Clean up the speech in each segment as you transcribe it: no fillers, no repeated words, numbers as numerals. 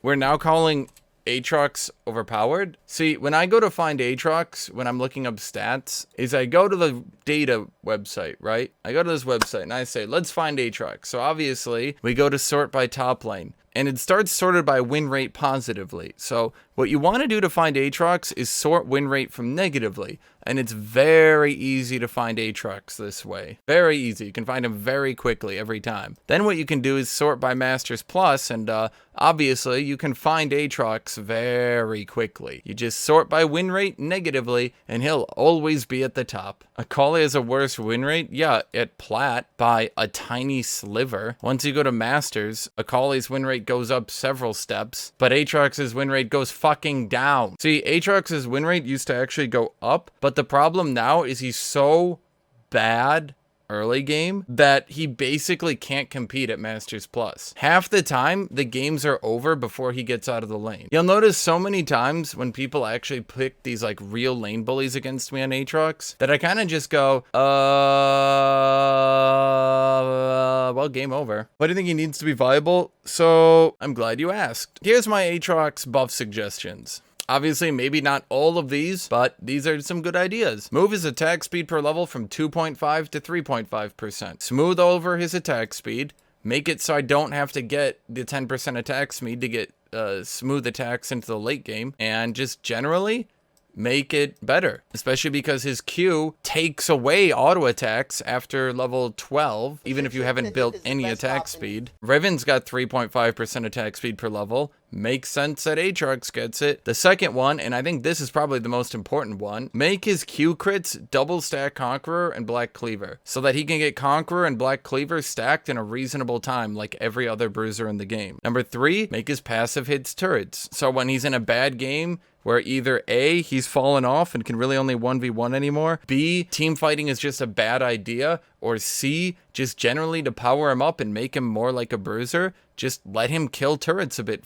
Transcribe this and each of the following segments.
we're now calling AATROX overpowered. See, when I go to find AATROX, when I'm looking up stats, is I go to the data website, right? I go to this website and I say, let's find AATROX. So obviously, we go to sort by top lane. And it starts sorted by win rate positively. So what you want to do to find AATROX is sort win rate from negatively. And it's very easy to find AATROX this way. Very easy. You can find them very quickly every time. Then what you can do is sort by Masters Plus. And obviously, you can find AATROX very quickly. You just sort by win rate negatively, and he'll always be at the top. Akali has a worse win rate? Yeah, at Plat by a tiny sliver. Once you go to Masters, Akali's win rate goes up several steps, but AATROX's win rate goes fucking down. See, AATROX's win rate used to actually go up, but the problem now is he's so bad early game that he basically can't compete at Masters Plus. Half the time, the games are over before he gets out of the lane. You'll notice so many times when people actually pick these like real lane bullies against me on AATROX that I kind of just go, well, game over. Why do you think he needs to be viable? So, I'm glad you asked. Here's my AATROX buff suggestions. Obviously, maybe not all of these, but these are some good ideas. Move his attack speed per level from 2.5 to 3.5%. Smooth over his attack speed. Make it so I don't have to get the 10% attack speed to get smooth attacks into the late game. And just generally make it better, especially because his Q takes away auto attacks after level 12, even if you haven't built any attack speed. Riven's got 3.5% attack speed per level. Makes sense that AATROX gets it. The second one, and I think this is probably the most important one, make his Q crits double stack Conqueror and Black Cleaver, so that he can get Conqueror and Black Cleaver stacked in a reasonable time like every other bruiser in the game. Number 3, make his passive hits turrets, so when he's in a bad game, where either A, he's fallen off and can really only 1v1 anymore, B, team fighting is just a bad idea, or C, just generally to power him up and make him more like a bruiser, just let him kill turrets a bit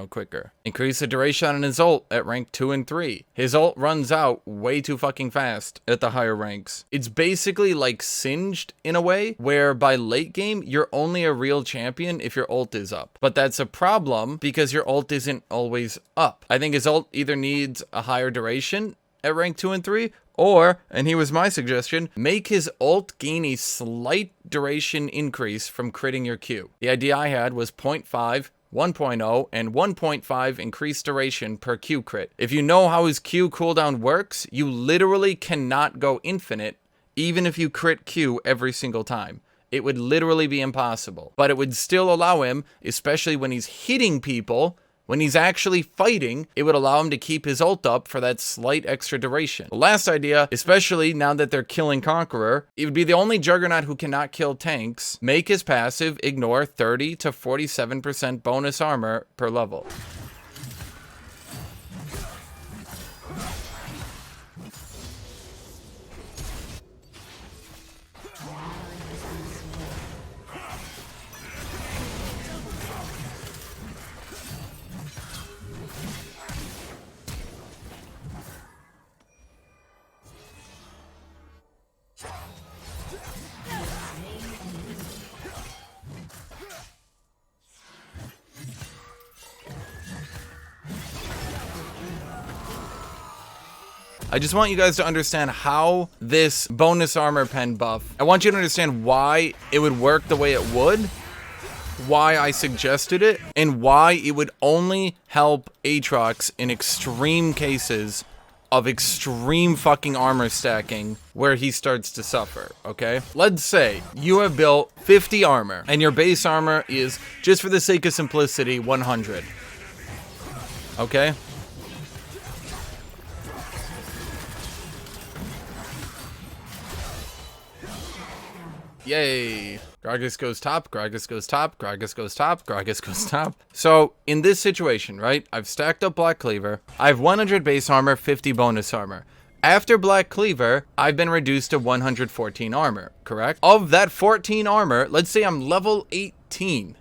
quicker. Increase the duration on his ult at rank 2 and 3. His ult runs out way too fucking fast at the higher ranks. It's basically like Singed in a way, where by late game, you're only a real champion if your ult is up. But that's a problem because your ult isn't always up. I think his ult either needs a higher duration at rank 2 and 3, or, and here was my suggestion, make his ult gain a slight duration increase from critting your Q. The idea I had was 0.5, 1.0, and 1.5 increased duration per Q crit. If you know how his Q cooldown works, you literally cannot go infinite, even if you crit Q every single time. It would literally be impossible. But it would still allow him, especially when he's hitting people, when he's actually fighting, it would allow him to keep his ult up for that slight extra duration. The last idea, especially now that they're killing Conqueror, it would be the only Juggernaut who cannot kill tanks. Make his passive ignore 30 to 47% bonus armor per level. I just want you guys to understand how this bonus armor pen buff, I want you to understand why it would work the way it would, why I suggested it, and why it would only help AATROX in extreme cases of extreme fucking armor stacking where he starts to suffer, okay? Let's say you have built 50 armor and your base armor is, just for the sake of simplicity, 100, okay? Yay. Gragas goes top, Gragas goes top, Gragas goes top, Gragas goes top. So, in this situation, right, I've stacked up Black Cleaver. I have 100 base armor, 50 bonus armor. After Black Cleaver, I've been reduced to 114 armor, correct? Of that 14 armor, let's say I'm level 18.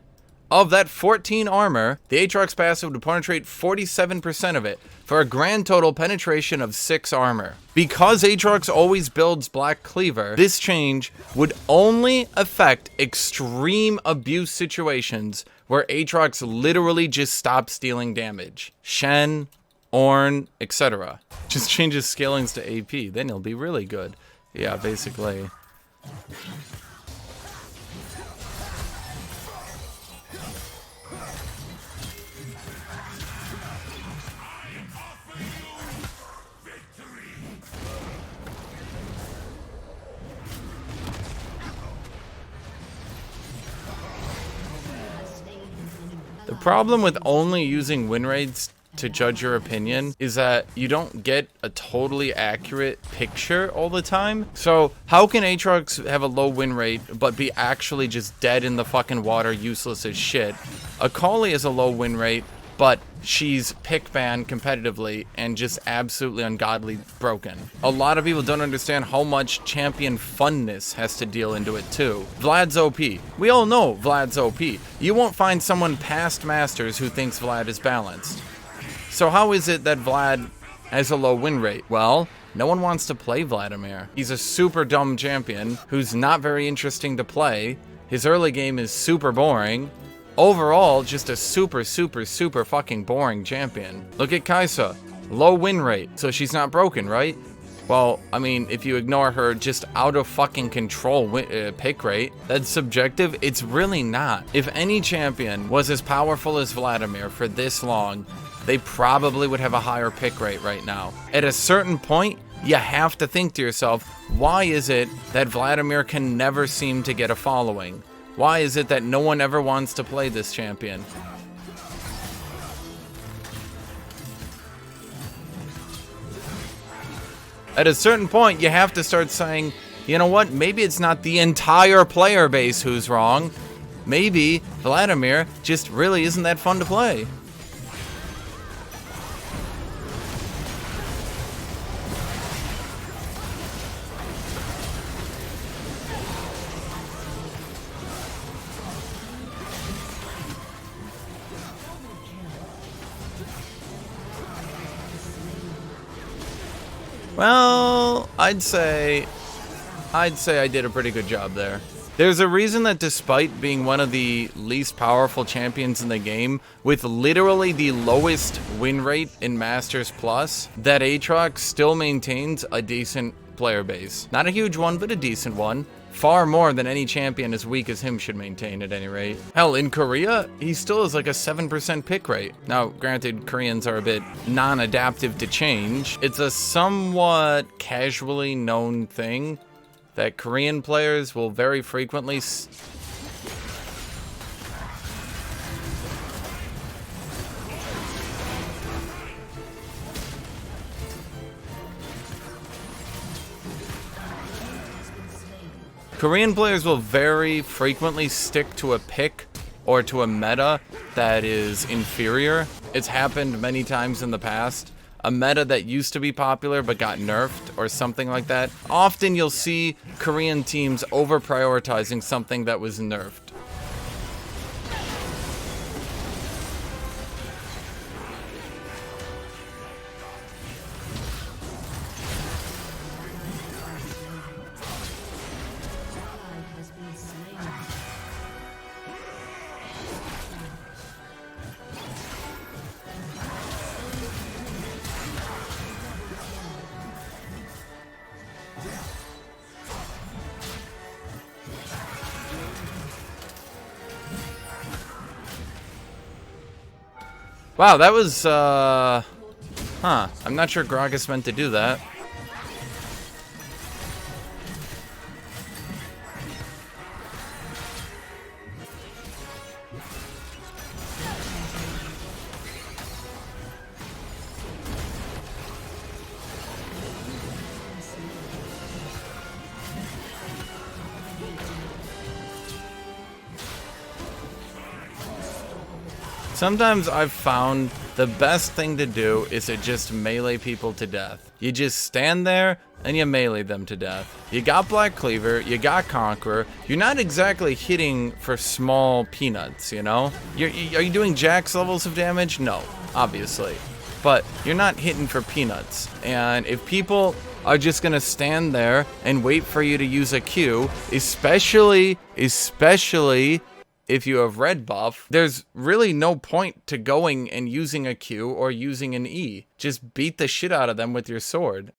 Of that 14 armor, the AATROX passive would penetrate 47% of it, for a grand total penetration of 6 armor. Because AATROX always builds Black Cleaver, this change would only affect extreme abuse situations where AATROX literally just stops dealing damage. Shen, Ornn, etc. Just changes scalings to AP, then he'll be really good. Yeah, basically. The problem with only using win rates to judge your opinion is that you don't get a totally accurate picture all the time. So how can AATROX have a low win rate but be actually just dead in the fucking water, useless as shit? Akali has a low win rate, but she's pick banned competitively and just absolutely ungodly broken. A lot of people don't understand how much champion funness has to deal into it too. Vlad's OP. We all know Vlad's OP. You won't find someone past Masters who thinks Vlad is balanced. So how is it that Vlad has a low win rate? Well, no one wants to play Vladimir. He's a super dumb champion who's not very interesting to play. His early game is super boring. Overall, just a super fucking boring champion. Look at Kai'Sa. Low win rate, so she's not broken, right? Well, I mean, if you ignore her just out of fucking control pick rate, that's subjective. It's really not. If any champion was as powerful as Vladimir for this long, they probably would have a higher pick rate right now. At a certain point, you have to think to yourself, why is it that Vladimir can never seem to get a following? Why is it that no one ever wants to play this champion? At a certain point, you have to start saying, you know what, maybe it's not the entire player base who's wrong. Maybe Vladimir just really isn't that fun to play. Well, I'd say I did a pretty good job there. There's a reason that despite being one of the least powerful champions in the game, with literally the lowest win rate in Masters Plus, that AATROX still maintains a decent player base. Not a huge one, but a decent one. Far more than any champion as weak as him should maintain at any rate. Hell, in Korea, he still has like a 7% pick rate. Now, granted, Koreans are a bit non-adaptive to change. It's a somewhat casually known thing that Korean players will very frequently Korean players will very frequently stick to a pick or to a meta that is inferior. It's happened many times in the past. A meta that used to be popular but got nerfed or something like that. Often you'll see Korean teams over-prioritizing something that was nerfed. Wow, that was, I'm not sure Gragas meant to do that. Sometimes I've found the best thing to do is to just melee people to death. You just stand there and you melee them to death. You got Black Cleaver, you got Conqueror. You're not exactly hitting for small peanuts, you know? Are you doing Jax levels of damage? No, obviously. But you're not hitting for peanuts. And if people are just gonna stand there and wait for you to use a Q, especially if you have red buff, there's really no point to going and using a Q or using an E. Just beat the shit out of them with your sword.